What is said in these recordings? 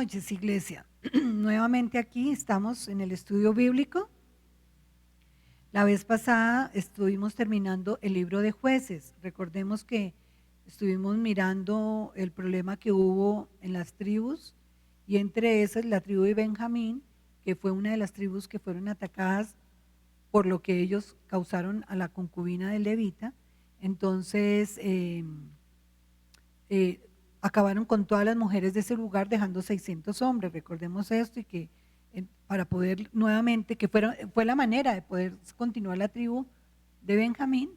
noches, iglesia. Nuevamente aquí estamos en el estudio bíblico. La vez pasada estuvimos terminando el libro de Jueces. Recordemos que estuvimos mirando el problema que hubo en las tribus y entre esas la tribu de Benjamín, que fue una de las tribus que fueron atacadas por lo que ellos causaron a la concubina del levita. Entonces, acabaron con todas las mujeres de ese lugar dejando 600 hombres, recordemos esto, y que para poder nuevamente, que fue la manera de poder continuar la tribu de Benjamín,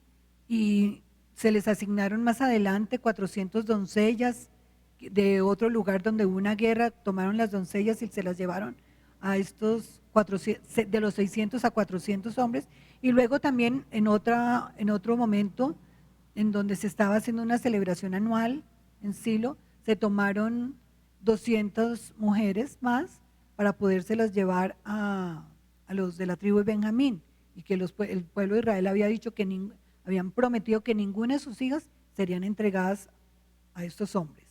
y se les asignaron más adelante 400 doncellas de otro lugar donde hubo una guerra, tomaron las doncellas y se las llevaron a estos 400, de los 600 a 400 hombres, y luego también en otro momento, en donde se estaba haciendo una celebración anual, en Silo, se tomaron 200 mujeres más para podérselas llevar a los de la tribu de Benjamín, y que el pueblo de Israel había dicho que habían prometido que ninguna de sus hijas serían entregadas a estos hombres.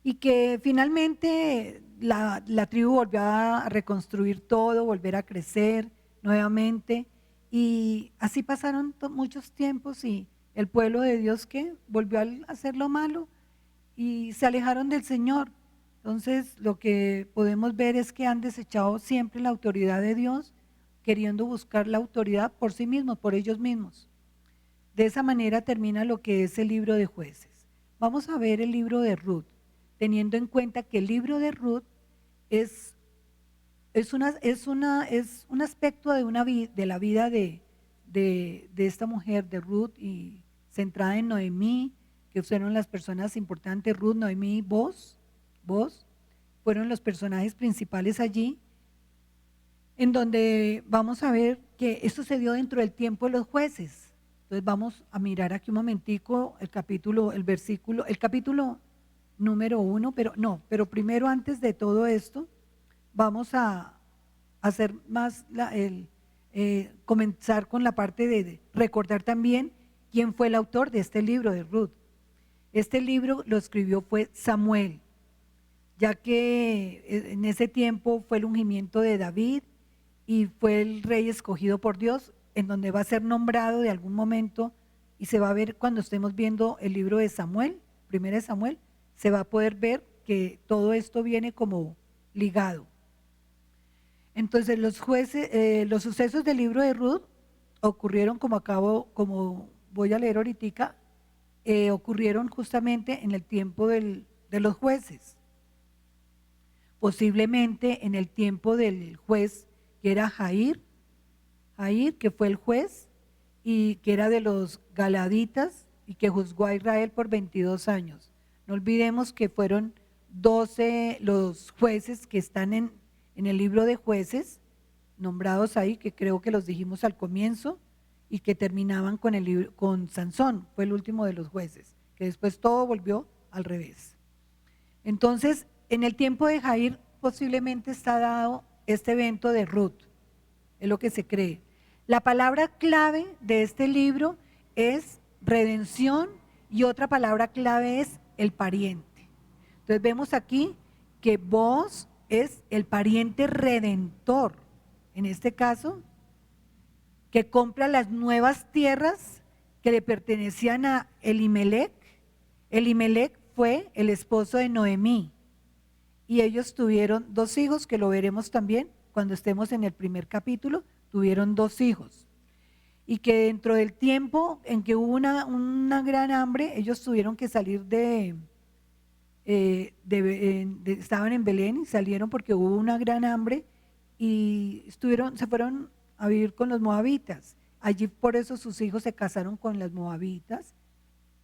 Y que finalmente la tribu volvió a reconstruir todo, volver a crecer nuevamente, y así pasaron muchos tiempos y el pueblo de Dios que volvió a hacer lo malo y se alejaron del Señor. Entonces lo que podemos ver es que han desechado siempre la autoridad de Dios, queriendo buscar la autoridad por sí mismos, por ellos mismos. De esa manera termina lo que es el libro de Jueces. Vamos a ver el libro de Ruth, teniendo en cuenta que el libro de Ruth es un aspecto de la vida de esta mujer, de Ruth, y centrada en Noemí, que fueron las personas importantes. Ruth, Noemí y Boaz fueron los personajes principales allí, en donde vamos a ver que esto se dio dentro del tiempo de los jueces. Entonces vamos a mirar aquí un momentico el capítulo número 1, pero primero, antes de todo esto, vamos a hacer más comenzar con la parte de recordar también quién fue el autor de este libro de Ruth. Este libro lo escribió fue Samuel, ya que en ese tiempo fue el ungimiento de David y fue el rey escogido por Dios, en donde va a ser nombrado de algún momento, y se va a ver cuando estemos viendo el libro de Samuel, primero de Samuel, se va a poder ver que todo esto viene como ligado. Entonces los sucesos del libro de Ruth ocurrieron, como voy a leer ahorita, ocurrieron justamente en el tiempo de los jueces, posiblemente en el tiempo del juez que era Jair, que fue el juez y que era de los galaditas y que juzgó a Israel por 22 años. No olvidemos que fueron 12 los jueces que están en el libro de Jueces, nombrados ahí, que creo que los dijimos al comienzo, y que terminaban con Sansón, fue el último de los jueces, que después todo volvió al revés. Entonces, en el tiempo de Jair posiblemente está dado este evento de Ruth, es lo que se cree. La palabra clave de este libro es redención, y otra palabra clave es el pariente. Entonces vemos aquí que Boaz es el pariente redentor, en este caso, que compra las nuevas tierras que le pertenecían a Elimelec. Elimelec fue el esposo de Noemí, y ellos tuvieron 2 hijos, que lo veremos también cuando estemos en el primer capítulo. Tuvieron 2 hijos, y que dentro del tiempo en que hubo una gran hambre, ellos tuvieron que salir estaban en Belén y salieron porque hubo una gran hambre, y se fueron a vivir con los moabitas. Allí por eso sus hijos se casaron con las moabitas,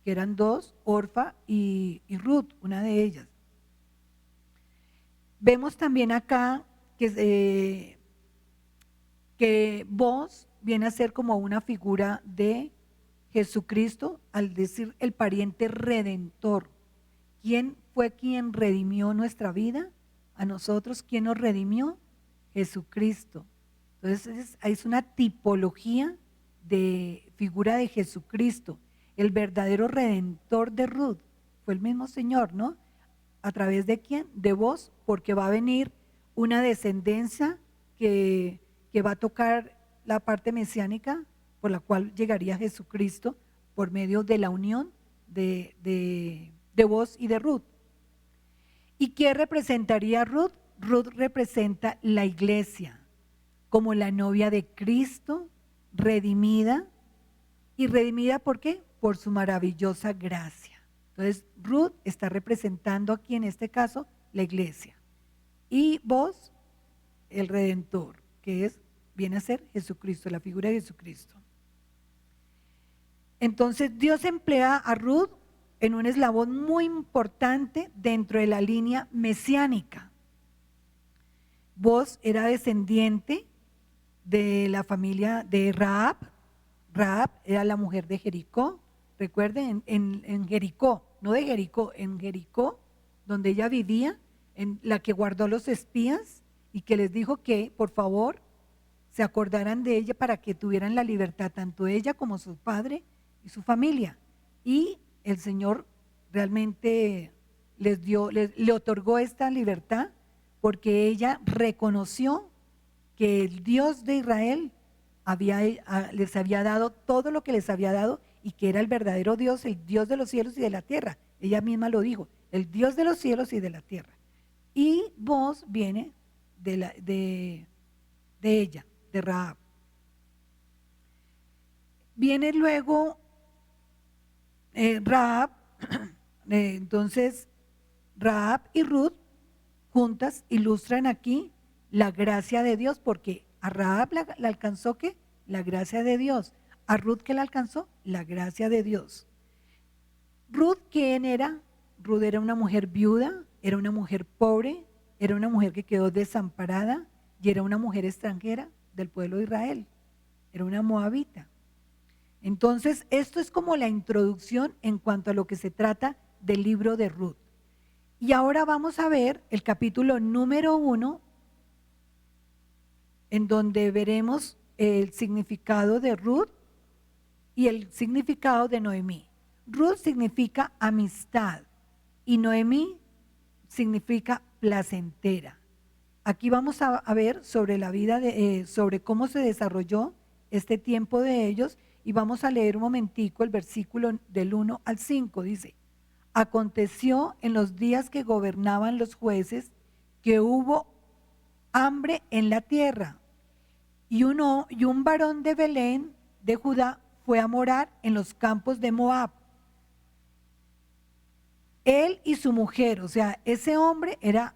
que eran 2, Orfa y Ruth, una de ellas. Vemos también acá que Boaz viene a ser como una figura de Jesucristo, al decir el pariente redentor. ¿Quién fue quien redimió nuestra vida? A nosotros, ¿quién nos redimió? Jesucristo. Entonces es una tipología de figura de Jesucristo. El verdadero redentor de Ruth fue el mismo Señor, ¿no? ¿A través de quién? De vos, porque va a venir una descendencia que va a tocar la parte mesiánica por la cual llegaría Jesucristo por medio de la unión de vos y de Ruth. ¿Y qué representaría Ruth? Ruth representa la iglesia como la novia de Cristo, redimida. ¿Y redimida por qué? Por su maravillosa gracia. Entonces, Ruth está representando aquí en este caso la iglesia. Y vos, el Redentor, que viene a ser Jesucristo, la figura de Jesucristo. Entonces, Dios emplea a Ruth en un eslabón muy importante dentro de la línea mesiánica. Vos era descendiente de la familia de Rahab. Rahab era la mujer de Jericó. Recuerden, en Jericó, no de Jericó, en Jericó, donde ella vivía, en la que guardó los espías y que les dijo que, por favor, se acordaran de ella para que tuvieran la libertad, tanto ella como su padre y su familia. Y el Señor realmente le otorgó esta libertad porque ella reconoció que el Dios de Israel les había dado todo lo que les había dado y que era el verdadero Dios, el Dios de los cielos y de la tierra. Ella misma lo dijo, el Dios de los cielos y de la tierra. Y vos viene de ella, de Rahab. Viene luego Rahab, entonces Rahab y Ruth juntas ilustran aquí la gracia de Dios, porque a Rahab la alcanzó ¿qué? La gracia de Dios. A Ruth, ¿qué la alcanzó? La gracia de Dios. Ruth, ¿quién era? Ruth era una mujer viuda, era una mujer pobre, era una mujer que quedó desamparada y era una mujer extranjera del pueblo de Israel. Era una moabita. Entonces, esto es como la introducción en cuanto a lo que se trata del libro de Ruth. Y ahora vamos a ver el capítulo número 1, en donde veremos el significado de Ruth y el significado de Noemí. Ruth significa amistad y Noemí significa placentera. Aquí vamos a ver sobre la vida, sobre cómo se desarrolló este tiempo de ellos y vamos a leer un momentico el versículo del 1 al 5. Dice, aconteció en los días que gobernaban los jueces que hubo hambre en la tierra y un varón de Belén de Judá fue a morar en los campos de Moab. Él y su mujer, o sea, ese hombre era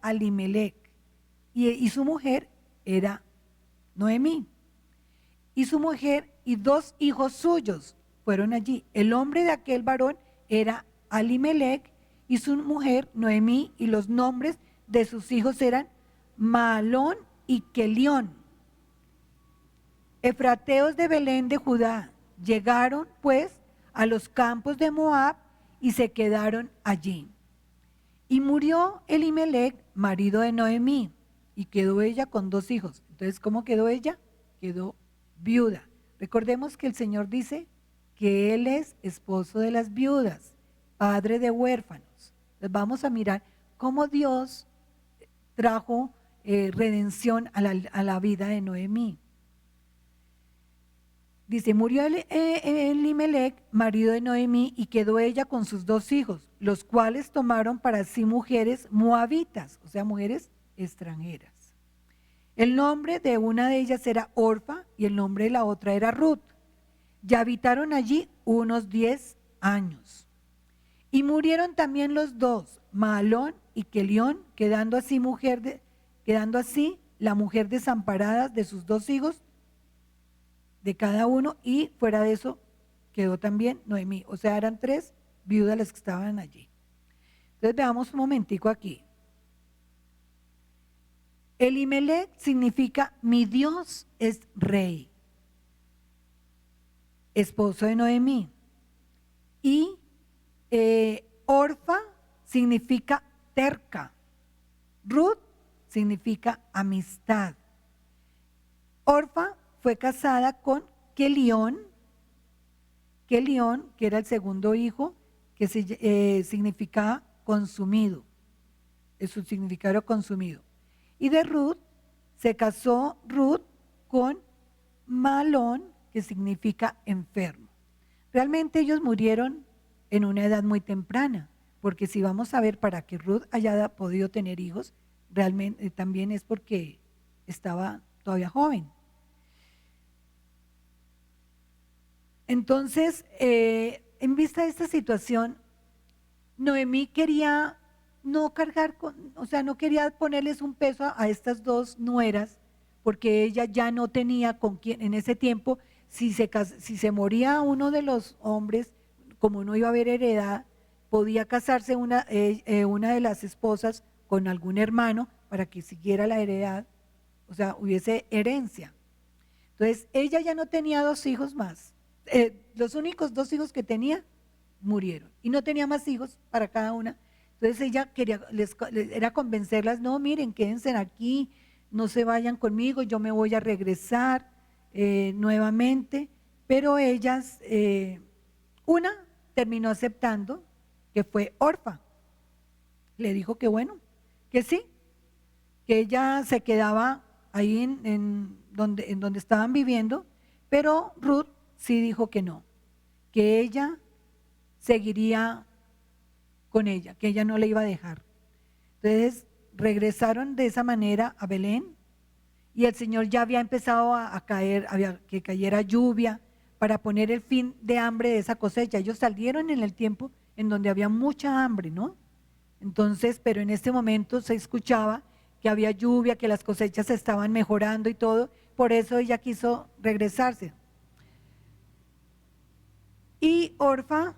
Alimelec y su mujer era Noemí. Y su mujer y 2 hijos suyos fueron allí. El nombre de aquel varón era Alimelec y su mujer Noemí, y los nombres de sus hijos eran Mahalón y Kelión. Efrateos de Belén de Judá llegaron pues a los campos de Moab y se quedaron allí. Y murió Elimelec, marido de Noemí, y quedó ella con 2 hijos. Entonces, ¿cómo quedó ella? Quedó viuda. Recordemos que el Señor dice que Él es esposo de las viudas, padre de huérfanos. Entonces, vamos a mirar cómo Dios trajo redención a la vida de Noemí. Dice, murió Elimelec, marido de Noemí, y quedó ella con sus 2 hijos, los cuales tomaron para sí mujeres moabitas, o sea, mujeres extranjeras. El nombre de una de ellas era Orfa y el nombre de la otra era Ruth. Y habitaron allí unos 10 años. Y murieron también los 2, Mahalón y Kelión, quedando así la mujer desamparada de sus 2 hijos, de cada uno, y fuera de eso quedó también Noemí. O sea, eran 3 viudas las que estaban allí. Entonces veamos un momentico aquí. Elimelec significa mi Dios es rey, esposo de Noemí. Y Orfa significa terca. Ruth significa amistad. Orfa fue casada con Kelión, que era el segundo hijo que significa consumido, es su significado consumido. Y de Ruth se casó Ruth con Malón, que significa enfermo. Realmente ellos murieron en una edad muy temprana, porque si vamos a ver, para que Ruth haya podido tener hijos, realmente también es porque estaba todavía joven. Entonces, en vista de esta situación, Noemí quería no cargar o sea, no quería ponerles un peso a estas dos nueras, porque ella ya no tenía con quién, en ese tiempo, si se moría uno de los hombres, como no iba a haber heredad, podía casarse una de las esposas con algún hermano para que siguiera la heredad, o sea, hubiese herencia. Entonces, ella ya no tenía dos hijos más. Los únicos dos hijos que tenía murieron y no tenía más hijos para cada una. Entonces ella quería, era convencerlas, no, miren, quédense aquí, no se vayan conmigo, yo me voy a regresar nuevamente. Pero ellas, una terminó aceptando, que fue Orfa. Le dijo que bueno, que sí, que ella se quedaba ahí en donde estaban viviendo, pero Ruth sí dijo que no, que ella seguiría con ella, que ella no le iba a dejar. Entonces regresaron de esa manera a Belén y el Señor ya había empezado a caer, había que cayera lluvia para poner el fin de hambre de esa cosecha. Ellos salieron en el tiempo en donde había mucha hambre, ¿no? Entonces, pero en este momento se escuchaba que había lluvia, que las cosechas se estaban mejorando y todo, por eso ella quiso regresarse. Y Orfa,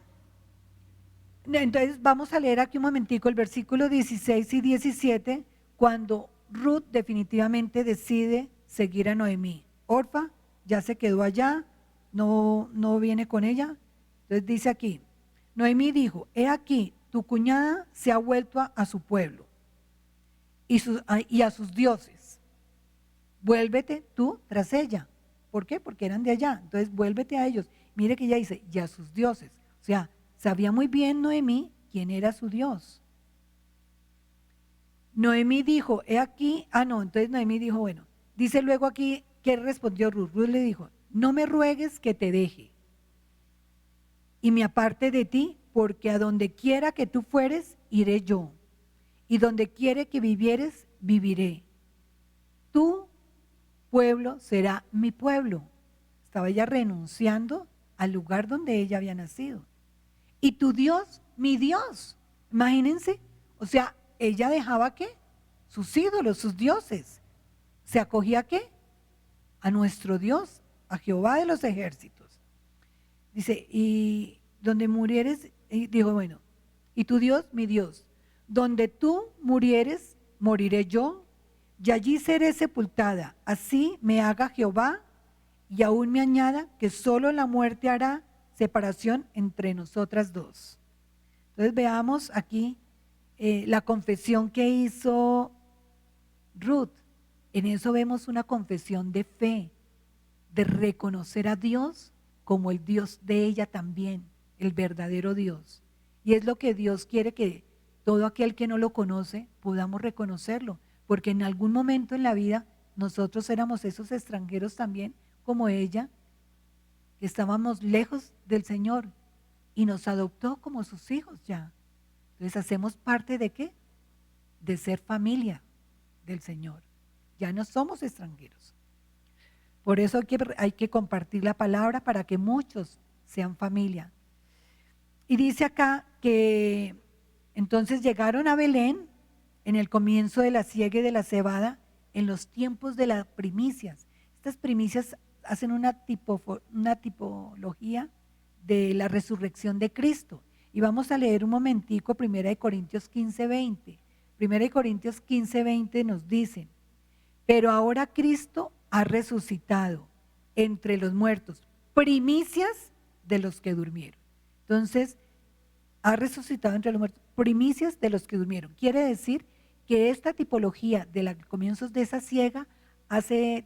entonces vamos a leer aquí un momentico el versículo 16 y 17, cuando Ruth definitivamente decide seguir a Noemí. Orfa ya se quedó allá, no viene con ella. Entonces dice aquí, Noemí dijo, he aquí, tu cuñada se ha vuelto a su pueblo y a sus dioses. Vuélvete tú tras ella. ¿Por qué? Porque eran de allá. Entonces vuélvete a ellos. Mire que ella dice, y a sus dioses. O sea, sabía muy bien Noemí quién era su Dios. Noemí dijo, he aquí, entonces Noemí dijo, bueno, dice luego aquí, ¿qué respondió Ruth? Ruth le dijo, no me ruegues que te deje y me aparte de ti, porque a donde quiera que tú fueres, iré yo, y donde quiere que vivieres, viviré. Tu pueblo será mi pueblo. Estaba ella renunciando al lugar donde ella había nacido. Y tu Dios, mi Dios. Imagínense, o sea, ella dejaba ¿qué? Sus ídolos, sus dioses. ¿Se acogía qué? A nuestro Dios, a Jehová de los ejércitos. Dice, y donde murieres, y dijo, bueno, y tu Dios, mi Dios, donde tú murieres, moriré yo, y allí seré sepultada. Así me haga Jehová, y aún me añada que solo la muerte hará separación entre nosotras dos. Entonces veamos aquí la confesión que hizo Ruth. En eso vemos una confesión de fe, de reconocer a Dios como el Dios de ella también, el verdadero Dios. Y es lo que Dios quiere, que todo aquel que no lo conoce podamos reconocerlo, porque en algún momento en la vida nosotros éramos esos extranjeros también, como ella, que estábamos lejos del Señor y nos adoptó como sus hijos ya. Entonces hacemos parte de ¿qué? De ser familia del Señor. Ya no somos extranjeros. Por eso hay que compartir la palabra para que muchos sean familia. Y dice acá que entonces llegaron a Belén en el comienzo de la siega y de la cebada, en los tiempos de las primicias. Estas primicias hacen una tipología de la resurrección de Cristo. Y vamos a leer un momentico 1 Corintios 15:20. 1 Corintios 15:20 nos dice, pero ahora Cristo ha resucitado entre los muertos, primicias de los que durmieron. Entonces, ha resucitado entre los muertos, primicias de los que durmieron. Quiere decir que esta tipología de los comienzos de esa siega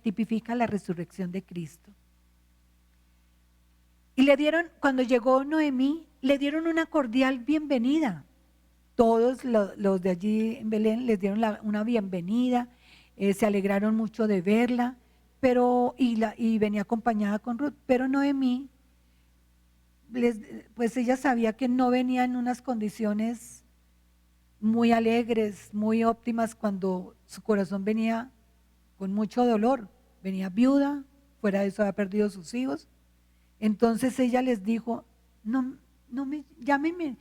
tipifica la resurrección de Cristo. Y le dieron, cuando llegó Noemí, le dieron una cordial bienvenida. Todos los de allí en Belén les dieron una bienvenida, se alegraron mucho de verla, y venía acompañada con Ruth, pero Noemí, pues ella sabía que no venía en unas condiciones muy alegres, muy óptimas, cuando su corazón venía con mucho dolor, venía viuda, fuera de eso había perdido sus hijos. Entonces ella les dijo, no me llamen,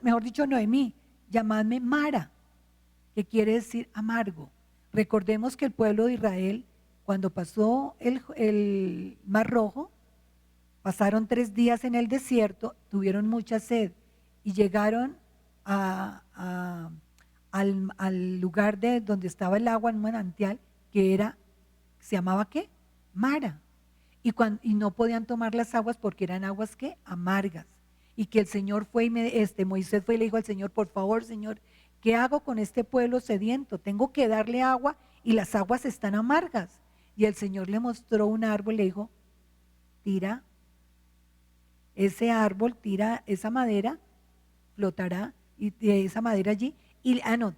mejor dicho, Noemí, llamadme Mara, que quiere decir amargo. Recordemos que el pueblo de Israel, cuando pasó el Mar Rojo, pasaron 3 días en el desierto, tuvieron mucha sed y llegaron al lugar de donde estaba el agua, en un manantial, se llamaba ¿qué? Mara. Y no podían tomar las aguas porque eran aguas ¿qué? Amargas. Y que el Señor fue Moisés fue y le dijo al Señor, por favor, Señor, ¿qué hago con este pueblo sediento? Tengo que darle agua y las aguas están amargas. Y el Señor le mostró un árbol, le dijo, tira ese árbol, tira esa madera, flotará y de esa madera allí,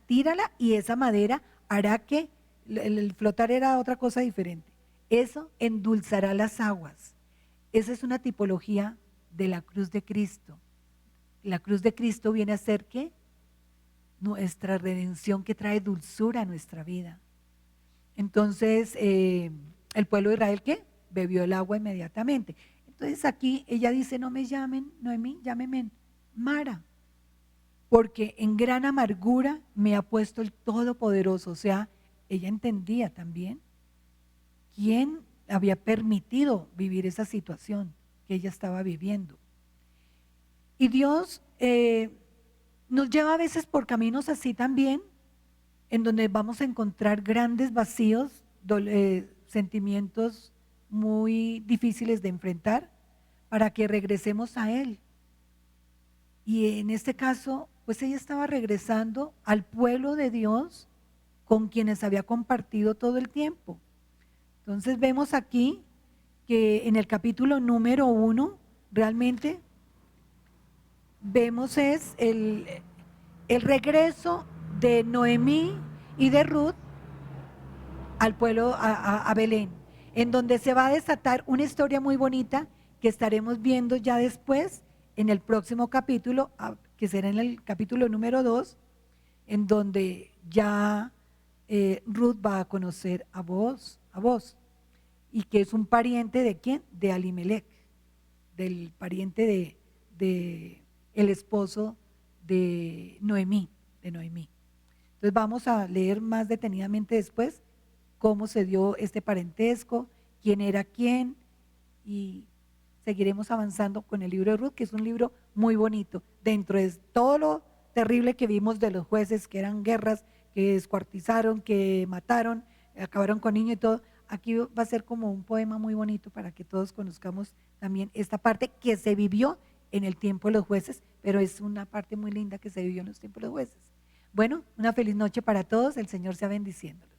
tírala y esa madera hará que, el flotar era otra cosa diferente, eso endulzará las aguas. Esa es una tipología de la cruz de Cristo. La cruz de Cristo viene a ser ¿qué? Nuestra redención, que trae dulzura a nuestra vida. Entonces, el pueblo de Israel ¿qué? Bebió el agua inmediatamente. Entonces aquí ella dice, no me llamen Noemí, llámeme Mara, porque en gran amargura me ha puesto el Todopoderoso. O sea, ella entendía también quién había permitido vivir esa situación que ella estaba viviendo. Y Dios nos lleva a veces por caminos así también, en donde vamos a encontrar grandes vacíos, sentimientos muy difíciles de enfrentar, para que regresemos a Él. Y en este caso, pues ella estaba regresando al pueblo de Dios con quienes había compartido todo el tiempo. Entonces vemos aquí que en el capítulo número 1, realmente vemos es el regreso de Noemí y de Ruth al pueblo, a Belén, en donde se va a desatar una historia muy bonita que estaremos viendo ya después en el próximo capítulo, que será en el capítulo número 2, en donde ya Ruth va a conocer a Booz, y que es un pariente ¿de quién? De Alimelech, del pariente de el esposo de Noemí. Entonces vamos a leer más detenidamente después cómo se dio este parentesco, quién era quién, y seguiremos avanzando con el libro de Ruth, que es un libro muy bonito. Dentro de todo lo terrible que vimos de los jueces, que eran guerras, que descuartizaron, que mataron, acabaron con niños y todo, aquí va a ser como un poema muy bonito para que todos conozcamos también esta parte que se vivió en el tiempo de los jueces, pero es una parte muy linda que se vivió en los tiempos de los jueces. Bueno, una feliz noche para todos, el Señor sea bendiciéndolos.